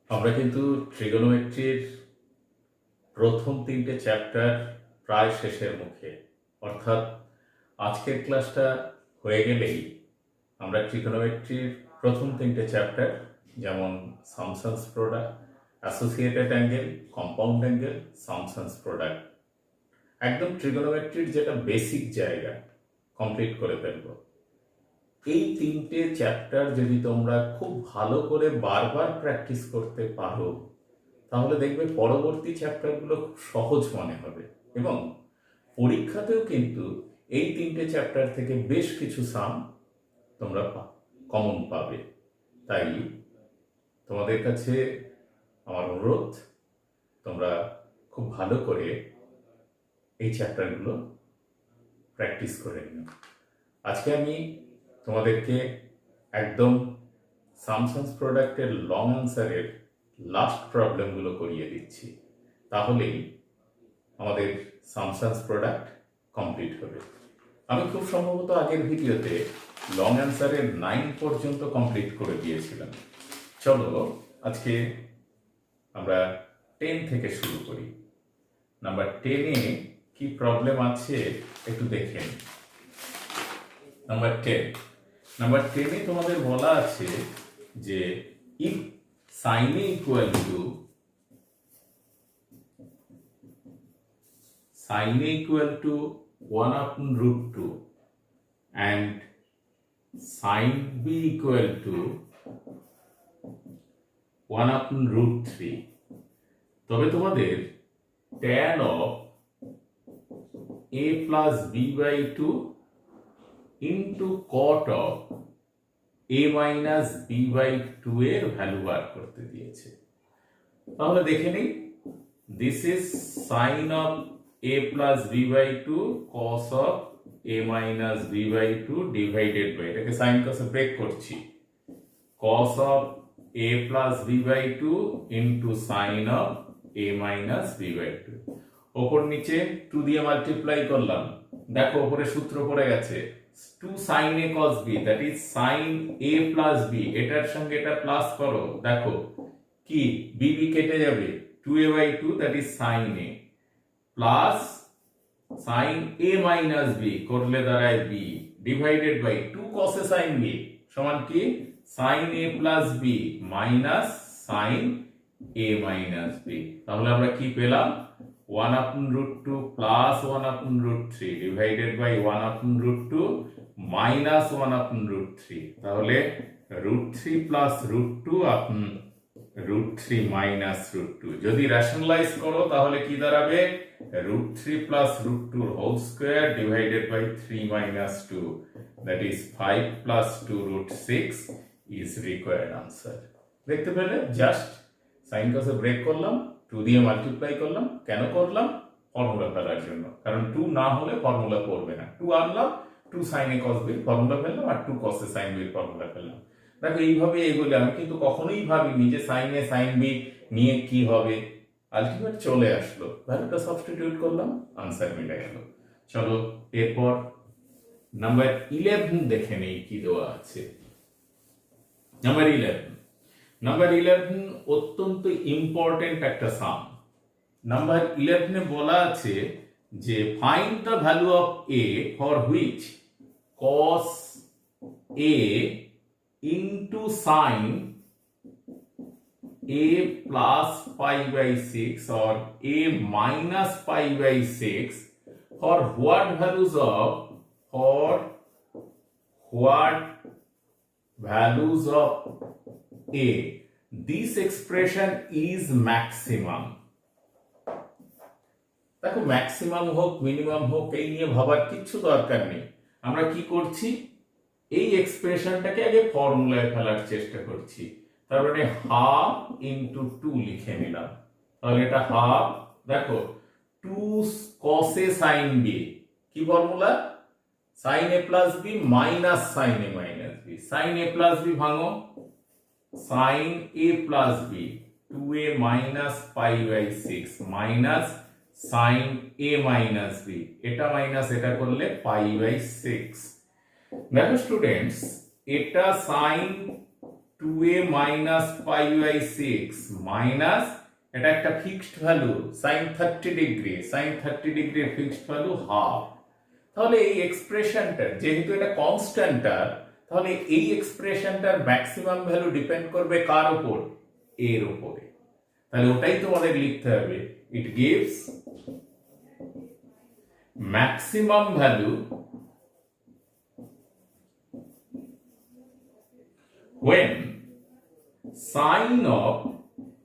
আমরা কিন্তু ট্রিগোনোমেট্রির প্রথম তিনটে চ্যাপ্টার প্রায় শেষের মুখে, অর্থাৎ আজকের ক্লাসটা হয়ে গেলেই আমরা ট্রিগোনোমেট্রির প্রথম তিনটে চ্যাপ্টার, যেমন sums and product, associated angle, compound angle, sums and product, একদম ট্রিগোনোমেট্রির যেটা বেসিক জায়গা কমপ্লিট করে ফেলবো। এই তিনটে চ্যাপ্টার যদি তোমরা খুব ভালো করে বারবার প্র্যাকটিস করতে পারো, তাহলে দেখবে পরবর্তী চ্যাপ্টারগুলো খুব সহজ মনে হবে এবং পরীক্ষাতেও কিন্তু এই তিনটে চ্যাপ্টার থেকে বেশ কিছু সাম তোমরা কমন পাবে। তাই তোমাদের কাছে আমার অনুরোধ, তোমরা খুব ভালো করে এই চ্যাপ্টারগুলো প্র্যাকটিস করে নিও। আজকে আমি তোমাদেরকে একদম সামসান্স প্রোডাক্টের লং অ্যান্সারের লাস্ট প্রবলেমগুলো করিয়ে দিচ্ছি, তাহলেই আমাদের সামসান্স প্রোডাক্ট কমপ্লিট হবে। আমি খুব সম্ভবত আগের ভিডিওতে লং অ্যান্সারের 9 পর্যন্ত কমপ্লিট করে দিয়েছিলাম। চলো আজকে আমরা 10 থেকে শুরু করি। নাম্বার 10-এ কি প্রবলেম আছে একটু দেখে নিই। নাম্বার 10-এ তোমাদের বলা আছে যে if sin A equal to (1 upon √2) and sin B equal to 1 upon √3, তবে তোমাদের tan of A plus B by 2 into cot of A minus B by 2 এর ভ্যালু বার করতে দিয়েছে। তাহলে দেখে নিই, this is sine of A plus B by 2 cos of A minus B by 2 divided by, এটাকে sine কসে break করছি, cos of A plus B by 2 into sin of A minus B by 2। ওপর নিচে 2 দিয়ে multiply করলাম, দেখো ওপরে সূত্র পড়ে গেছে 2 sin A cos B, that is sin A plus B, এটার সঙ্গে এটা প্লাস করো, দেখো কি B কেটে যাবে, 2A by 2 that is sin A plus sin A minus B করলে দাঁড়ায় B divided by 2 cos A sin B সমান কি sin A plus B minus sin A minus B। তাহলে আমরা কি পেলাম, 1 upon √2 plus 1 upon √3 divided by 1 upon √2 minus 1 upon √3, তাহলে √3 plus √2 upon √3 minus √2। যদি রেশনালাইজ করো তাহলে কি দাঁড়াবে, √3 plus √2 whole square divided by 3 minus 2, that is 5 plus 2 √6 is required answer। দেখতে পেলে, জাস্ট সাইন কসে ব্রেক করলাম, 2 দিয়ে মাল্টিপ্লাই করলাম, কেন করলাম, ফর্মুলা ফেলার জন্য, কারণ 2 না হলে ফর্মুলা করবে না। 2 আনলাম, 2 sin A cos B formula ফেললাম, আর 2 cos A sin B formula ফেললাম। দেখো এইভাবে এগুলো আমি কিন্তু কখনোই ভাবিনি যে sin A sin B নিয়ে কি হবে, আলটিমেট চলে আসলো, ভ্যালুটা সাবস্টিটিউট করলাম, আনসার মিলে গেল। চলো এরপর নাম্বার 11 দেখে নেই কি দেওয়া আছে। নাম্বার 11 অত্যন্ত ইম্পর্টেন্ট একটা সাম। নাম্বার 11-এ বলা আছে যে find the value of A for which cos A into sin A plus pi by 6 or A minus pi by 6 for what values of A, this expression is maximum। দেখো maximum হোক minimum হোক এই নিয়ে ভাবার কিচ্ছু দরকার নেই। আমরা কি করছি, এই এক্সপ্রেশনটাকে আগে ফর্মুলায় ফেলার চেষ্টা করছি। তার মানে হাফ ইন্টু 2 লিখে নিলাম, তাহলে এটা হাফ, দেখো 2 cos A sin B, কি formula, sin A plus B minus sin A minus B, sin A plus B ভাঙো, sin A plus B 2A minus pi by 6 minus sin A minus B, এটা minus এটা করলে pi by 6। দেখো students, এটা sin 2a minus pi by 6 minus এটা একটা fixed value sin 30 degree sin 30 ডিগ্রির fixed value half. তাহলে এই এক্সপ্রেশনটার যেহেতু এটা কনস্ট্যান্টার, তাহলে এই এক্সপ্রেশনটার ম্যাক্সিমাম ভ্যালু ডিপেন্ড করবে কার উপর? এর উপরে। তাহলে ওটাই তোমাদের লিখতে হবে, ইট gives maximum value when sin of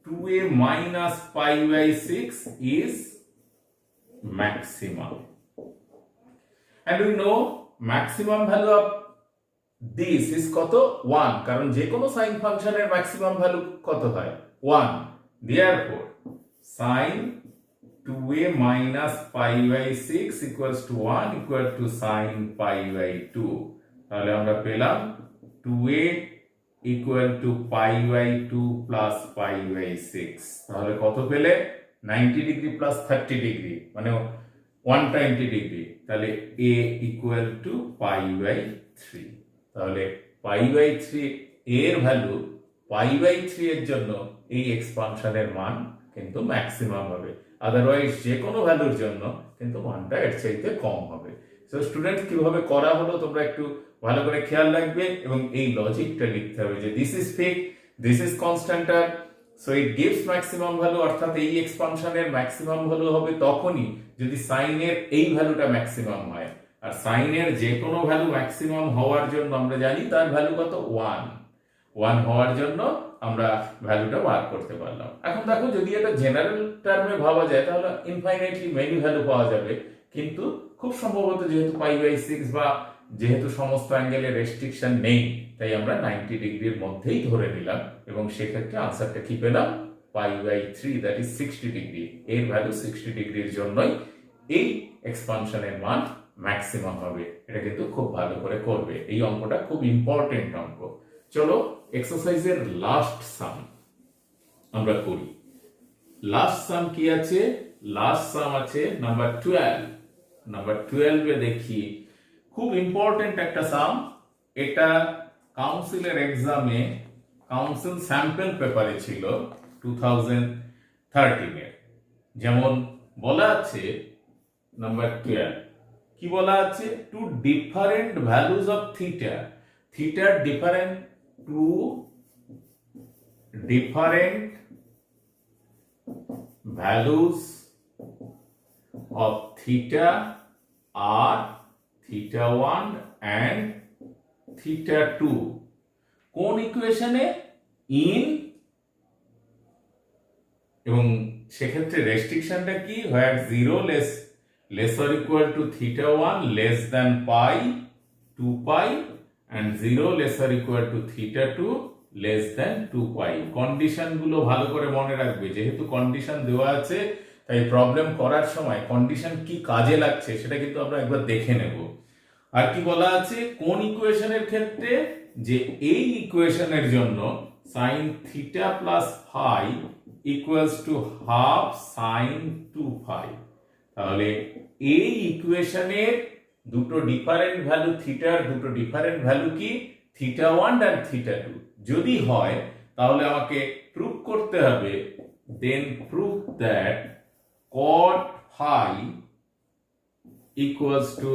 2a minus pi by 6 is maximum. And we know maximum value of this is কত? 1, কারণ যে কোনো সাইন ফাংশনের ম্যাক্সিমাম ভ্যালু কত হয়? 1. Therefore sin 2a minus pi by 6 equals to 1 equal to sin pi by 2. তাহলে আমরা পেলাম 2a equal to pi by 2 plus pi by 6. তাহলে কত পেলে? 90 ডিগ্রি প্লাস 30 ডিগ্রি মানে 120 ডিগ্রি। তাহলে a equal to pi by 3। তাহলে pi by 3 এর ভ্যালু pi by 3 এর জন্য এই এক্সপানশনের মান কিন্তু ম্যাক্সিমাম হবে, আদারওয়াইজ যে কোনো ভ্যালুর জন্য কিন্তু মানটা এর চাইতে কম হবে। সো স্টুডেন্ট, কিভাবে করা হলো তোমরা একটু ভালো করে খেয়াল রাখবে এবং এই লজিকটা লিখতে হবে যে this is fixed, this is কনস্ট্যান্টার, so it gives maximum value. অর্থাৎ এই এক্সপানশনের ম্যাক্সিমাম ভ্যালু হবে তখনই যদি সাইনের এই ভ্যালুটা ম্যাক্সিমাম হয়। আর সাইনের যে কোনো ভ্যালু ম্যাক্সিমাম হওয়ার জন্য আমরা জানি তার ভ্যালু কত? 1 হওয়ার জন্য আমরা ভ্যালুটা বার করতে পারলাম। এখন দেখো, যদি এটা জেনারেল টার্মে ভাবা যায় তাহলে ইনফাইনাইটলি মেনি ভ্যালু পাওয়া যাবে, কিন্তু খুব সম্ভবত যেহেতু পাই বাই 6 বা যেহেতু সমস্ত অ্যাঙ্গেলের রেস্ট্রিকশন নেই, তাই আমরা 90 ডিগ্রির মধ্যেই ধরে নিলাম এবং সেক্ষেত্রে আনসারটা কি পেলাম? Pi by 3, that is 60 degree. এর ভ্যালু 60 ডিগ্রির জন্যই এই এক্সপানশনের মান ম্যাক্সিমাম হবে। এটা কিন্তু খুব ভালো করে করবে, এই অঙ্কটা খুব ইম্পর্টেন্ট অঙ্ক। চলো এক্সারসাইজের লাস্ট সাম আমরা করি। লাস্ট সাম কি আছে? লাস্ট সাম আছে নাম্বার 12। নাম্বার 12 এ দেখি, খুব ইম্পর্টেন্ট একটা সাম। এটা কাউন্সিলের এক্সামে কাউন্সিল স্যাম্পল পেপারে ছিল 2013 এর। যেমন বলা আছে নাম্বার 12, কি বলা আছে? Two different values of theta, থিটার different two different values of theta are theta 1 and theta 2 কোন ইকুয়েশনে? ইন, এবং সেক্ষেত্রে রেস্ট্রিকশনটা কি? where 0 less or equal to theta 1 less than pi 2 pi and 0 less or equal to theta 2 less than 2 pi। Condition গুলো ভালো করে মনে রাখবে, যেহেতু কন্ডিশন দেওয়া আছে তাই প্রবলেম করার সময় কন্ডিশন কি কাজে লাগছে সেটা কিন্তু আমরা একবার দেখে নেব। আর কি বলা আছে কোন ইকুয়েশনের ক্ষেত্রে? যে এই ইকুয়েশনের জন্য sin theta plus phi equals to half sin 2 phi। তাহলে এই ইকুয়েশনের দুটো ডিফারেন্ট ভ্যালু থিটার, দুটো ডিফারেন্ট ভ্যালু কি? থিটা 1 আর থিটা 2 যদি হয় তাহলে আমাকে প্রুভ করতে হবে, then prove that cot phi equals to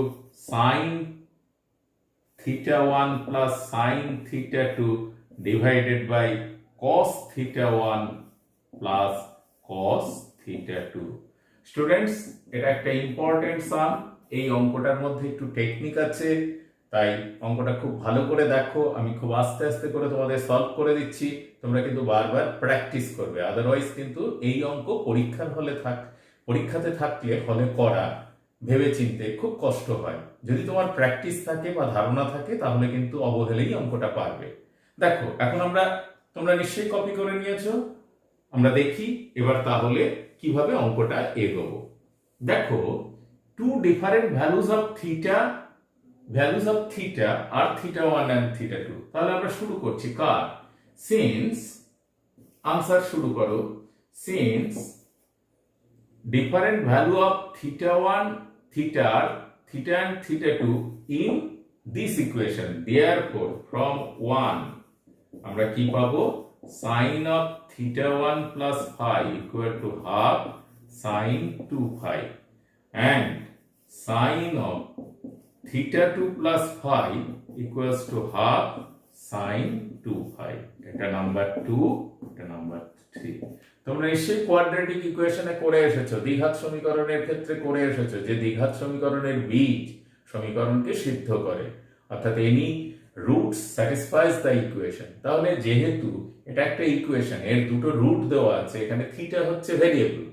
sin theta 1 plus sin theta 2 divided by cos theta 1 plus cos theta 2। Students, এটা একটা ইম্পর্টেন্ট সাম। এই অঙ্কটার মধ্যে একটু টেকনিক আছে, তাই অঙ্কটা খুব ভালো করে দেখো। আমি খুব আস্তে আস্তে করে তোমাদের সলভ করে দিচ্ছি, তোমরা কিন্তু বারবার প্র্যাকটিস করবে, আদারওয়াইজ কিন্তু এই অঙ্ক পরীক্ষাতে থাকলে হলে করা ভেবে চিনতে খুব কষ্ট হয়। যদি তোমার প্র্যাকটিস থাকে বা ধারণা থাকে তাহলে কিন্তু অবহেলেই অঙ্কটা পারবে। দেখো, এখন তোমরা নিশ্চয়ই কপি করে নিয়েছো। আমরা দেখি এবার তাহলে কিভাবে অঙ্কটা এগোবো। দেখো, two different values of theta আর থিটা 1 and থিটা 2। তাহলে আমরা শুরু করছি কার? সিন্স, আনসার শুরু করো, since different value of theta 1, theta and theta 2 in this equation, therefore from 1 আমরা কি পাবো, sine of theta 1 plus phi equal to half sine 2 phi and sine of theta 2 plus phi equals to half sine 2 phi. এটা number 2, এটা number 3। তোমরা নিশ্চয়ই quadratic ইকুয়েশনে করে এসেছো, দ্বিঘাত সমীকরণের ক্ষেত্রে করে এসেছো যে দ্বিঘাত সমীকরণের বীজ সমীকরণকে সিদ্ধ করে, অর্থাৎ এনি রুটস স্যাটিসফাইজ দ্য ইকুয়েশন। তাহলে যেহেতু এটা একটা ইকুয়েশন, এর দুটো রুট দেওয়া আছে, এখানে থিটা হচ্ছে ভেরিয়েবল,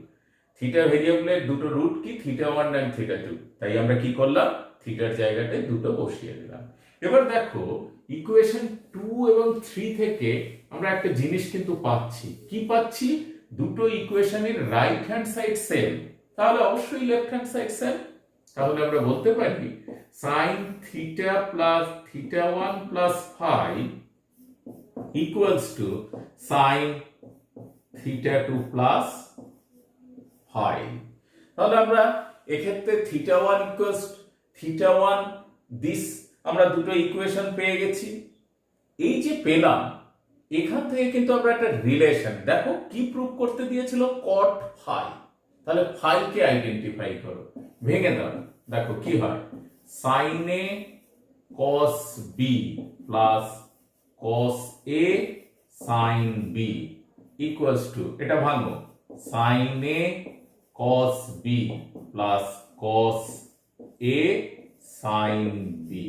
থিটা ভেরিয়েবলের দুটো রুট কি, থিটা 1 এন্ড থিটা 2। তাই আমরা কি করলাম, থিটার জায়গাতে দুটো বসিয়ে দিলাম। এবার দেখো ইকুয়েশন 2 এবং 3 থেকে আমরা একটা জিনিস কিন্তু পাচ্ছি, কি পাচ্ছি, দুটো ইকুয়েশনের রাইট হ্যান্ড সাইড সেম, তাহলে অবশ্যই লেফট হ্যান্ড সাইড সেম। তাহলে আমরা বলতে পারি sine theta plus theta 1 plus phi equals to sine theta 2 plus phi. তাহলে আমরা এক্ষেত্রে থিটা 1 ইকুয়ালস থিটা 1 দিস, আমরা দুটো ইকুয়েশন পেয়ে গেছি। এই যে পেলাম, এখান থেকে কিন্তু আমরা একটা রিলেশন, দেখো কি প্রুভ করতে দিয়েছিল, কট ফাই। তাহলে ফাই কে আইডেন্টিফাই করো, ভেঙে দাও, দেখো কি হয়, sine A cos B plus cos A sine B equals to, এটা ভাঙো, sine A cos B plus cos A sine B.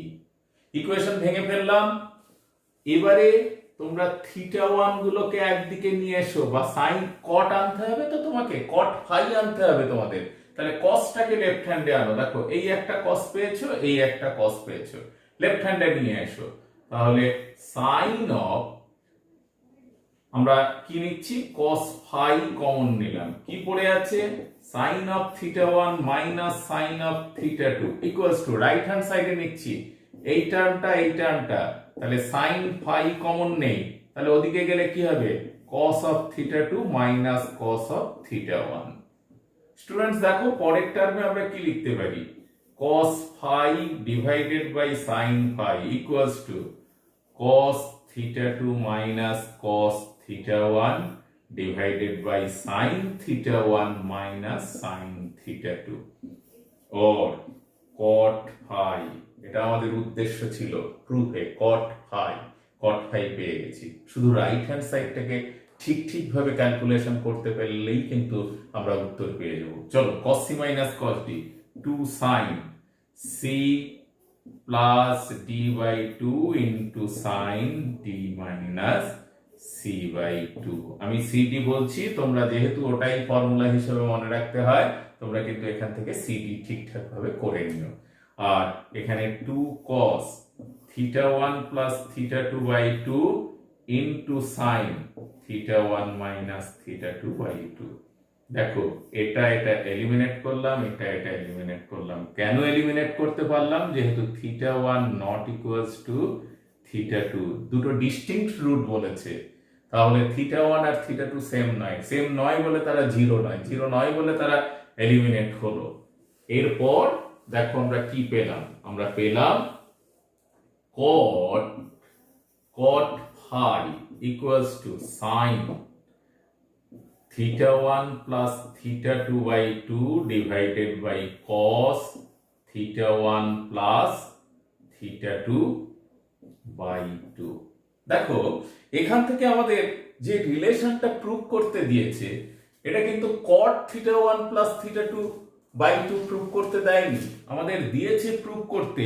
Equation ভেঙে ফেললাম। এবারে তোমরা থিটা 1 গুলোকে একদিকে নিয়ে এসো, বা সাইন কট আনতে হবে, তো তোমাকে কট ফাই আনতে হবে তোমাদের। তাহলে কসটাকে লেফট হ্যান্ডে আনো, দেখো এই একটা কস পেয়েছো, এই একটা কস পেয়েছো, লেফট হ্যান্ডে নিয়ে এসো। তাহলে সাইন অফ, আমরা কি নিচ্ছি, কস ফাই কমন নিলাম, কি পড়ে আছে, sine of theta 1 minus sine of theta 2 equals to, right hand সাইডে নিচ্ছি এই টার্মটা এই টার্মটা, তাহলে সাইন ফাই কমন নেই, তাহলে ওদিকে গেলে কি হবে, cos of theta 2 minus cos of theta 1। Students দেখো পরের টার্মে আমরা কি লিখতে পারি, cos phi divided by sine phi equals to cos theta 2 minus cos theta 1 divided by sine theta 1 minus sine theta 2 or cot phi. এটা আমাদের উদ্দেশ্য ছিল প্রুফে, কট ফাই পেয়ে গেছি। শুধু রাইট হ্যান্ড সাইডটাকে ঠিক ভাবে ক্যালকুলেশন করতে পারলেই কিন্তু আমরা উত্তর পেয়ে যাব। চলো cos c minus cos d, 2 sin c plus d by 2 into sin d minus c by 2। আমি cd বলছি, তোমরা যেহেতু ওটাই ফর্মুলা হিসেবে মনে রাখতে হয়, তোমরা কিন্তু এখান থেকে cd ঠিকঠাক ভাবে করে নিও। আর এখানে 2 cos theta 1 plus theta 2 by 2 into sine theta 1 minus theta 2 by 2। দেখো এটা এলিমিনেট করলাম, এটা এলিমিনেট করলাম। কেন এলিমিনেট করতে পারলাম, যেহেতু theta 1 not equals to theta 2, দুটো ডিস্টিংক্ট রুট বলেছে, তাহলে থিটা 1 আর থিটা 2 সেম নয় বলে তারা জিরো নয় বলে তারা এলিমিনেট হলো। এরপর দেখো আমরা কি পেলাম, আমরা পেলাম cot phi equals to sin theta 1 plus theta 2 by 2 divided by cos theta 1 plus theta 2 by 2। দেখো এখান থেকে আমাদের যে রিলেশনটা প্রুভ করতে দিয়েছে, এটা কিন্তু cot theta 1 plus theta 2 by 2 prove করতে দেয়নি, আমাদের দিয়েছে প্রুভ করতে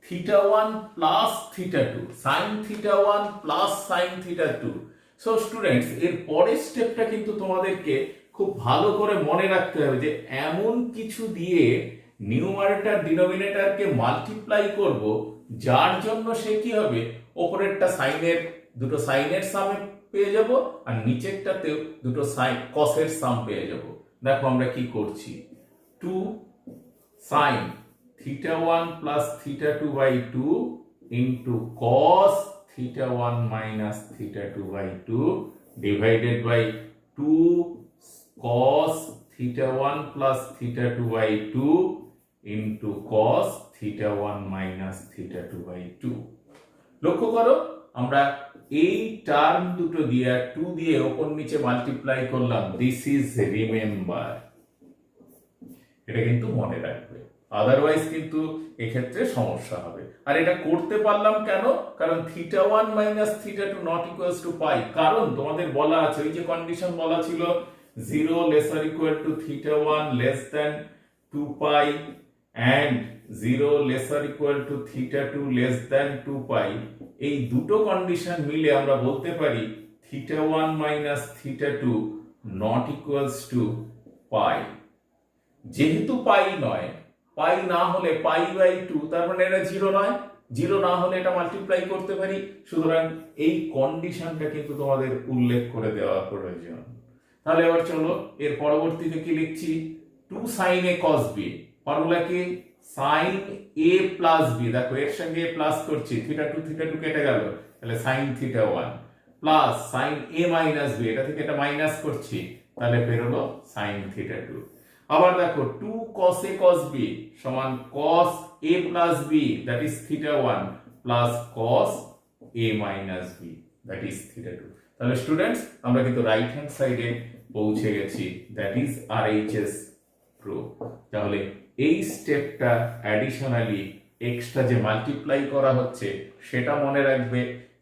theta 1 plus theta 2, sign theta 1 plus sign theta 2। So students, এর পরের স্টেপটা কিন্তু তোমাদেরকে খুব ভালো করে মনে রাখতে হবে যে এমন কিছু দিয়ে নিউমারেটর ডিনোমিনেটরকে মাল্টিপ্লাই করব, যার জন্য সে কি হবে, উপরেরটা সাইনের দুটো সাইনের সাম পেয়ে যাব, আর নিচেরটাতেও দুটো সাইন কসের সাম পেয়ে যাব। দেখো আমরা কি করছি, 2 sin theta 1 plus theta 2 by 2 into cos theta 1 minus theta 2 by 2 divided by 2 cos theta 1 plus theta 2 by 2 into cos theta 1 minus theta 2 by 2। লক্ষ্য করো আমরা এই টার্ম দুটো দিয়ে 2 দিয়ে ওপর নিচে মাল্টিপ্লাই করলাম। দিস ইজ রিমেম্বার, এটা কিন্তু মনে রাখবে, আদারওয়াইজ কিন্তু এক্ষেত্রে সমস্যা হবে। আর এটা করতে পারলাম কেন? কারণ θ1 - θ2 নট ইকুয়ালস টু পাই। কারণ তোমাদের বলা আছে, ওই যে কন্ডিশন বলা ছিল 0 lesser equal to θ1 less than 2 pi and 0 lesser equal to θ2 less than 2 pi. এই দুটো কন্ডিশন মিলে আমরা বলতে পারি θ1 - θ2 নট ইকুয়ালস টু পাই। যেহেতু পাই নয়, পাই না হলে পাই বাই 2, তার মানে এটা 0 নয়, 0 না হলে এটা মাল্টিপ্লাই করতে পারি। সুতরাং এই কন্ডিশনটা কিন্তু তোমাদের উল্লেখ করে দেওয়া প্রয়োজন। তাহলে এবার চলো এর পরবর্তীতে কি লিখছি, 2 sin a cos b, formula কি sin a প্লাস b, দেখো এর সঙ্গে প্লাস করছি, θ2 θ2 কেটে গেল, তাহলে sin θ1 plus sin a minus b, এটা থেকে এটা মাইনাস করছি, তাহলে বেরোলো sin θ2। আবার দেখো 2 cos a cos b সমান cos a plus b, that is θ1 plus cos a minus b, that is θ2। তাহলে স্টুডেন্টস আমরা কিন্তু রাইট হ্যান্ড সাইডে পৌঁছে গেছি, দ্যাট ইজ RHS প্রুফ। তাহলে এই স্টেপটা অ্যাডিশনালি এক্সট্রা যে মাল্টিপ্লাই করা হচ্ছে সেটা মনে রাখবে,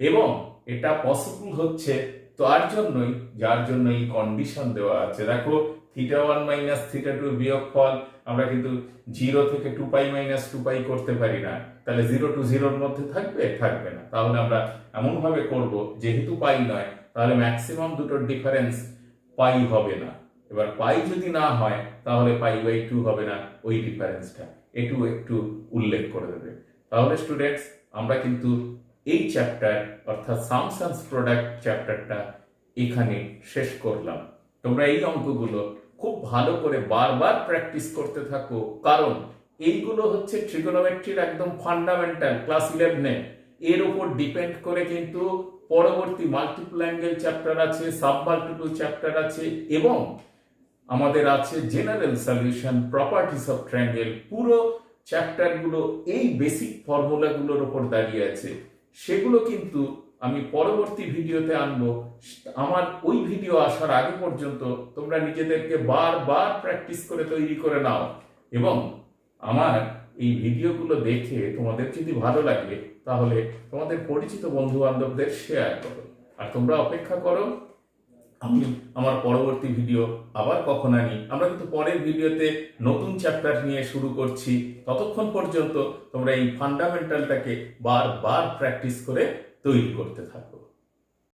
এবং এটা পসিবল হচ্ছে তার জন্যই যার জন্য এই কন্ডিশন দেওয়া আছে। দেখো θ1 - θ2 বিয়োগফল আমরা কিন্তু 0 থেকে 2 পাই - 2 পাই করতে পারি না, তাহলে 0 to 0 এর মধ্যে থাকবে, থাকবে না। তাহলে আমরা এমন ভাবে করব, যেহেতু পাই নয় তাহলে ম্যাক্সিমাম দুটোর ডিফারেন্স পাই হবে না। এবার পাই যদি না হয় তাহলে পাই বাই 2 হবে না, ওই ডিফারেন্সটা একটু উল্লেখ করে দেবে। তাহলে স্টুডেন্টস আমরা কিন্তু এই চ্যাপ্টার অর্থাৎ সামস এন্ড প্রোডাক্ট চ্যাপ্টারটা এখানে শেষ করলাম। তোমরা এই অঙ্কগুলো খুব ভালো করে বারবার প্র্যাকটিস করতে থাকো, কারণ এইগুলো হচ্ছে ট্রিগোনোমেট্রির একদম ফান্ডামেন্টাল, ক্লাস 11 এর উপর ডিপেন্ড করে কিন্তু পরবর্তী মাল্টিপল অ্যাঙ্গেল চ্যাপ্টার আছে, সাব মাল্টিপল চ্যাপ্টার আছে, এবং আমাদের আছে general solution, properties of triangle. পুরো চ্যাপ্টারগুলো এই বেসিক ফর্মুলাগুলোর উপর দাঁড়িয়ে আছে। সেগুলো কিন্তু আমি পরবর্তী ভিডিওতে আনবো। আমার ওই ভিডিও আসার আগে পর্যন্ত তোমরা নিজেদেরকে বারবার প্র্যাকটিস করে তৈরি করে নাও, এবং আমার এই ভিডিওগুলো দেখে তোমাদের যদি ভালো লাগে তাহলে তোমাদের পরিচিত বন্ধু বান্ধবদের শেয়ার করো। আর তোমরা অপেক্ষা করো আমি আমার পরবর্তী ভিডিও আবার কখন আনি। আমরা কিন্তু পরের ভিডিওতে নতুন চ্যাপ্টার নিয়ে শুরু করছি। ততক্ষণ পর্যন্ত তোমরা এই ফান্ডামেন্টালটাকে বারবার প্র্যাকটিস করে তৈরি করতে থাকো।